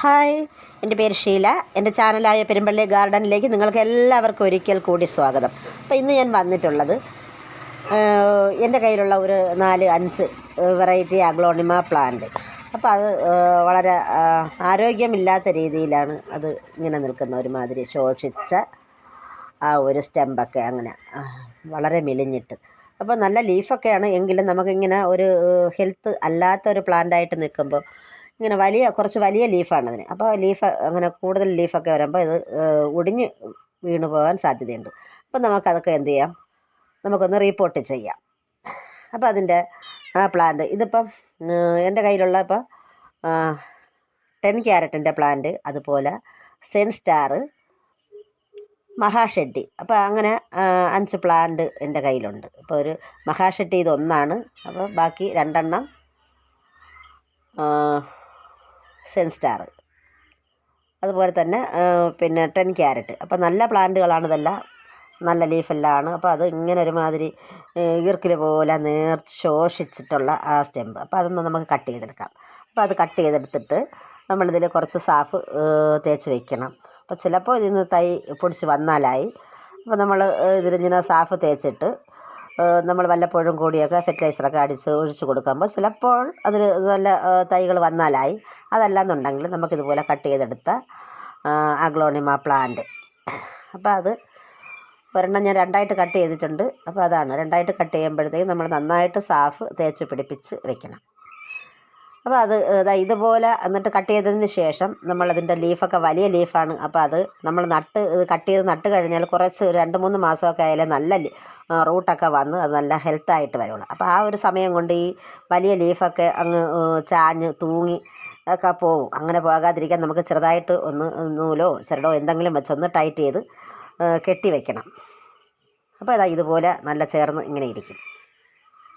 Hi, എൻ്റെ പേര് ഷീല. എൻ്റെ ചാനലായ പെരുമ്പള്ളി ഗാർഡനിലേക്ക് നിങ്ങൾക്ക് എല്ലാവർക്കും ഒരിക്കൽ കൂടി സ്വാഗതം. അപ്പോൾ ഇന്ന് ഞാൻ വന്നിട്ടുള്ളത് എൻ്റെ കയ്യിലുള്ള ഒരു 4-5 വെറൈറ്റി അഗ്ലോണിമ പ്ലാന്റ്. അപ്പോൾ അത് വളരെ ആരോഗ്യമില്ലാത്ത രീതിയിലാണ് അത് ഇങ്ങനെ നിൽക്കുന്ന, ഒരുമാതിരി ശോഷിച്ച ആ ഒരു സ്റ്റെമ്പൊക്കെ അങ്ങനെ വളരെ മെലിഞ്ഞിട്ട്. അപ്പോൾ നല്ല ലീഫൊക്കെയാണ്, എങ്കിലും നമുക്കിങ്ങനെ ഒരു ഹെൽത്ത് അല്ലാത്ത ഒരു പ്ലാന്റായിട്ട് നിൽക്കുമ്പോൾ ഇങ്ങനെ കുറച്ച് വലിയ ലീഫാണതിന്. അപ്പോൾ ലീഫ് അങ്ങനെ കൂടുതൽ ലീഫൊക്കെ വരുമ്പോൾ ഇത് ഒടിഞ്ഞ് വീണു പോകാൻ സാധ്യതയുണ്ട്. അപ്പോൾ നമുക്കതൊക്കെ എന്ത് ചെയ്യാം, നമുക്കൊന്ന് റീപോർട്ട് ചെയ്യാം. അപ്പോൾ അതിൻ്റെ പ്ലാന്റ് ഇതിപ്പം എൻ്റെ കയ്യിലുള്ള ഇപ്പോൾ 10 ക്യാരറ്റിൻ്റെ പ്ലാന്റ്, അതുപോലെ സെൻസ്റ്റാർ, മഹാഷെട്ടി. അപ്പോൾ അങ്ങനെ 5 പ്ലാന്റ് എൻ്റെ കയ്യിലുണ്ട്. അപ്പോൾ ഒരു മഹാഷെട്ടി ഇതൊന്നാണ്, അപ്പോൾ ബാക്കി 2 എണ്ണം സെൻസ്റ്റാർ, അതുപോലെ തന്നെ പിന്നെ 10 ക്യാരറ്റ്. അപ്പോൾ നല്ല പ്ലാന്റുകളാണ് ഇതെല്ലാം, നല്ല ലീഫെല്ലാം. അപ്പോൾ അത് ഇങ്ങനെ ഒരുമാതിരി ഈർക്കിൽ പോലെ ശോഷിച്ചിട്ടുള്ള ആ സ്റ്റെമ്പ്. അപ്പോൾ അതൊന്ന് നമുക്ക് കട്ട് ചെയ്തെടുക്കാം. അപ്പോൾ അത് കട്ട് ചെയ്തെടുത്തിട്ട് നമ്മളിതിൽ കുറച്ച് സാഫ് തേച്ച് വയ്ക്കണം. അപ്പോൾ ചിലപ്പോൾ ഇതിന് തൈ പൊടിച്ച് വന്നാലായി. അപ്പോൾ നമ്മൾ ഇതിലിങ്ങനെ സാഫ് തേച്ചിട്ട് നമ്മൾ വല്ലപ്പോഴും കൂടിയൊക്കെ ഫെർട്ടിലൈസറൊക്കെ ഒഴിച്ച് കൊടുക്കുമ്പോൾ ചിലപ്പോൾ അതിൽ നല്ല തൈകൾ വന്നാലായി. അതല്ലാന്നുണ്ടെങ്കിൽ നമുക്കിതുപോലെ കട്ട് ചെയ്തെടുത്ത അഗ്ലോണിമ പ്ലാന്റ്. അപ്പോൾ അത് ഒരെണ്ണം ഞാൻ 2ആയിട്ട് കട്ട് ചെയ്തിട്ടുണ്ട്. അപ്പോൾ അതാണ് 2ആയിട്ട് കട്ട് ചെയ്യുമ്പോഴത്തേക്കും നമ്മൾ നന്നായിട്ട് സാഫ് തേച്ച് പിടിപ്പിച്ച് വെക്കണം. അപ്പോൾ അത് ഇതുപോലെ എന്നിട്ട് കട്ട് ചെയ്തതിന് ശേഷം നമ്മളതിൻ്റെ ലീഫൊക്കെ വലിയ ലീഫാണ്. അപ്പോൾ അത് നമ്മൾ കട്ട് ചെയ്ത് നട്ട് കഴിഞ്ഞാൽ കുറച്ച് 2-3 മാസമൊക്കെ ആയാലും നല്ല റൂട്ടൊക്കെ വന്ന് അത് നല്ല ഹെൽത്തായിട്ട് വരുള്ളൂ. അപ്പോൾ ആ ഒരു സമയം കൊണ്ട് ഈ വലിയ ലീഫൊക്കെ അങ്ങ് ചാഞ്ഞ് തൂങ്ങി ഒക്കെ പോകും. അങ്ങനെ പോകാതിരിക്കാൻ നമുക്ക് ചെറുതായിട്ട് ഒന്ന് നൂലോ ചരടോ എന്തെങ്കിലും വെച്ചൊന്ന് ടൈറ്റ് ചെയ്ത് കെട്ടി വെക്കണം. അപ്പോൾ ഇതുപോലെ നല്ല ചേർന്ന് ഇങ്ങനെ ഇരിക്കും,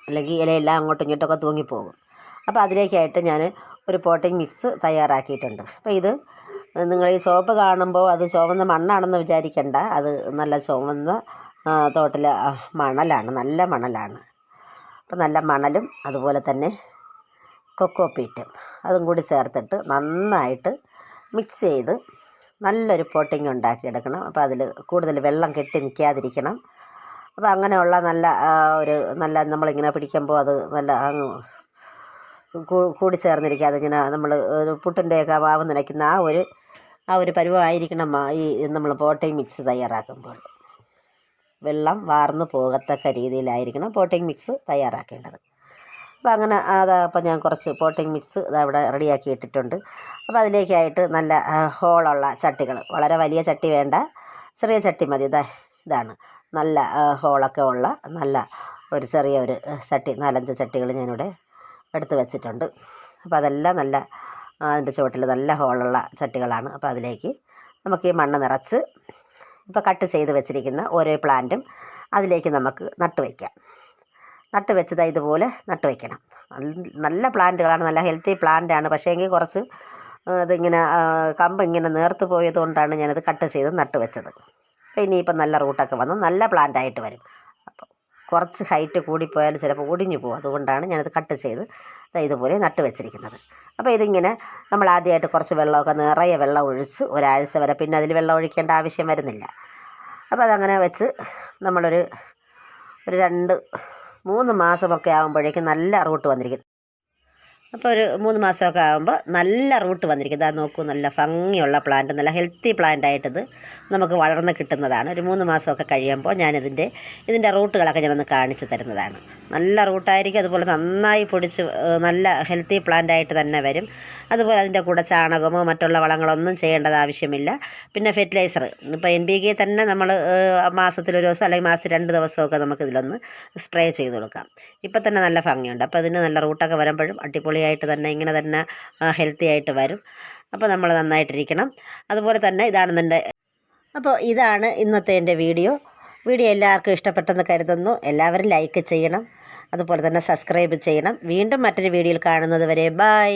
അല്ലെങ്കിൽ ഇലയെല്ലാം അങ്ങോട്ടും ഇങ്ങോട്ടൊക്കെ തൂങ്ങിപ്പോകും. അപ്പോൾ അതിലേക്കായിട്ട് ഞാൻ ഒരു പോട്ടിംഗ് മിക്സ് തയ്യാറാക്കിയിട്ടുണ്ട്. അപ്പോൾ ഇത് നിങ്ങൾ ഈ ചുവപ്പ് കാണുമ്പോൾ അത് ചുവന്ന മണ്ണാണെന്ന് വിചാരിക്കേണ്ട, അത് നല്ല ചുവന്ന തോട്ടിലെ മണലാണ്, നല്ല മണലാണ്. അപ്പോൾ നല്ല മണലും അതുപോലെ തന്നെ കൊക്കോപീറ്റും അതും കൂടി ചേർത്തിട്ട് നന്നായിട്ട് മിക്സ് ചെയ്ത് നല്ലൊരു പോട്ടിങ് ഉണ്ടാക്കിയെടുക്കണം. അപ്പോൾ അതിൽ കൂടുതൽ വെള്ളം കെട്ടി നിൽക്കാതിരിക്കണം. അപ്പോൾ അങ്ങനെയുള്ള നല്ല നമ്മളിങ്ങനെ പിടിക്കുമ്പോൾ അത് നല്ല കൂടി ചേർന്നിരിക്കാതെ ഇങ്ങനെ നമ്മൾ ഒരു പുട്ടിൻ്റെയൊക്കെ മാവ് നനയ്ക്കുന്ന ആ ഒരു പരുവമായിരിക്കണം ഈ നമ്മൾ പോട്ടിങ് മിക്സ് തയ്യാറാക്കുമ്പോൾ. വെള്ളം വാർന്നു പോകത്തക്ക രീതിയിലായിരിക്കണം പോട്ടിങ് മിക്സ് തയ്യാറാക്കേണ്ടത്. അപ്പോൾ അങ്ങനെ അപ്പോൾ ഞാൻ കുറച്ച് പോട്ടിങ് മിക്സ് അവിടെ റെഡിയാക്കി ഇട്ടിട്ടുണ്ട്. അപ്പോൾ അതിലേക്കായിട്ട് നല്ല ഹോളുള്ള ചട്ടികൾ, വളരെ വലിയ ചട്ടി വേണ്ട, ചെറിയ ചട്ടി മതി. ഇതാണ് നല്ല ഹോളൊക്കെ ഉള്ള നല്ല ഒരു ചെറിയ ചട്ടി, 4-5 ചട്ടികൾ ഞാനിവിടെ എടുത്ത് വെച്ചിട്ടുണ്ട്. അപ്പോൾ അതെല്ലാം നല്ല അതിൻ്റെ ചുവട്ടിൽ നല്ല ഹോളുള്ള ചട്ടികളാണ്. അപ്പോൾ അതിലേക്ക് നമുക്ക് ഈ മണ്ണ് നിറച്ച് ഇപ്പോൾ കട്ട് ചെയ്ത് വെച്ചിരിക്കുന്ന ഓരോ പ്ലാന്റും അതിലേക്ക് നമുക്ക് നട്ട് വയ്ക്കാം. നട്ട് വെച്ചത് ഇതുപോലെ നട്ട് വയ്ക്കണം. നല്ല പ്ലാന്റുകളാണ്, നല്ല ഹെൽത്തി പ്ലാന്റാണ്. പക്ഷേ എങ്കിൽ കുറച്ച് ഇതിങ്ങനെ കമ്പ് ഇങ്ങനെ നേർത്ത് പോയതുകൊണ്ടാണ് ഞാനത് കട്ട് ചെയ്ത് നട്ട് വെച്ചത്. അപ്പോൾ ഇനിയിപ്പം നല്ല റൂട്ടൊക്കെ വന്ന് നല്ല പ്ലാന്റായിട്ട് വരും. അപ്പോൾ കുറച്ച് ഹൈറ്റ് കൂടിപ്പോയാൽ ചിലപ്പോൾ ഒടിഞ്ഞു പോകും. അതുകൊണ്ടാണ് ഞാനത് കട്ട് ചെയ്ത് ഇതുപോലെ നട്ട് വെച്ചിരിക്കുന്നത്. അപ്പോൾ ഇതിങ്ങനെ നമ്മൾ ആദ്യമായിട്ട് കുറച്ച് വെള്ളമൊക്കെ നിറയെ വെള്ളം ഒഴിച്ച് ഒരാഴ്ച വരെ, പിന്നെ അതിൽ വെള്ളം ഒഴിക്കേണ്ട ആവശ്യം വരുന്നില്ല. അപ്പോൾ അതങ്ങനെ വെച്ച് നമ്മളൊരു 2-3 മാസമൊക്കെ ആകുമ്പോഴേക്കും നല്ല റൂട്ട് വന്നിരിക്കും. അപ്പോൾ ഒരു 3 മാസമൊക്കെ ആകുമ്പോൾ നല്ല റൂട്ട് വന്നിരിക്കും. ഇതാ നോക്കൂ, നല്ല ഭംഗിയുള്ള പ്ലാന്റ്, നല്ല ഹെൽത്തി പ്ലാന്റായിട്ടിത് നമുക്ക് വളർന്ന് കിട്ടുന്നതാണ്. ഒരു 3 മാസമൊക്കെ കഴിയുമ്പോൾ ഇതിൻ്റെ റൂട്ടുകളൊക്കെ ഞാനൊന്ന് കാണിച്ച് തരുന്നതാണ്. നല്ല റൂട്ടായിരിക്കും, അതുപോലെ നന്നായി പൊടിച്ച് നല്ല ഹെൽത്തി പ്ലാന്റായിട്ട് തന്നെ വരും. അതുപോലെ അതിൻ്റെ കൂടെ ചാണകമോ മറ്റുള്ള വളങ്ങളൊന്നും ചെയ്യേണ്ടത് ആവശ്യമില്ല. പിന്നെ ഫെർട്ടിലൈസർ ഇപ്പോൾ NPK തന്നെ നമ്മൾ മാസത്തിലൊരു ദിവസം അല്ലെങ്കിൽ മാസത്തിൽ 2 ദിവസമൊക്കെ നമുക്കിതിലൊന്ന് സ്പ്രേ ചെയ്ത് കൊടുക്കാം. ഇപ്പം തന്നെ നല്ല ഭംഗിയുണ്ട്. അപ്പോൾ അതിന് നല്ല റൂട്ടൊക്കെ വരുമ്പോഴും അടിപൊളിയായിട്ട് തന്നെ ഇങ്ങനെ തന്നെ ഹെൽത്തി ആയിട്ട് വരും. അപ്പോൾ നമ്മൾ നന്നായിട്ടിരിക്കണം. അതുപോലെ തന്നെ ഇതാണ് ഇന്നത്തെ എൻ്റെ വീഡിയോ എല്ലാവർക്കും ഇഷ്ടപ്പെട്ടെന്ന് കരുതുന്നു. എല്ലാവരും ലൈക്ക് ചെയ്യണം, അതുപോലെ തന്നെ സബ്സ്ക്രൈബ് ചെയ്യണം. വീണ്ടും മറ്റൊരു വീഡിയോയിൽ കാണുന്നത് വരെ ബൈ.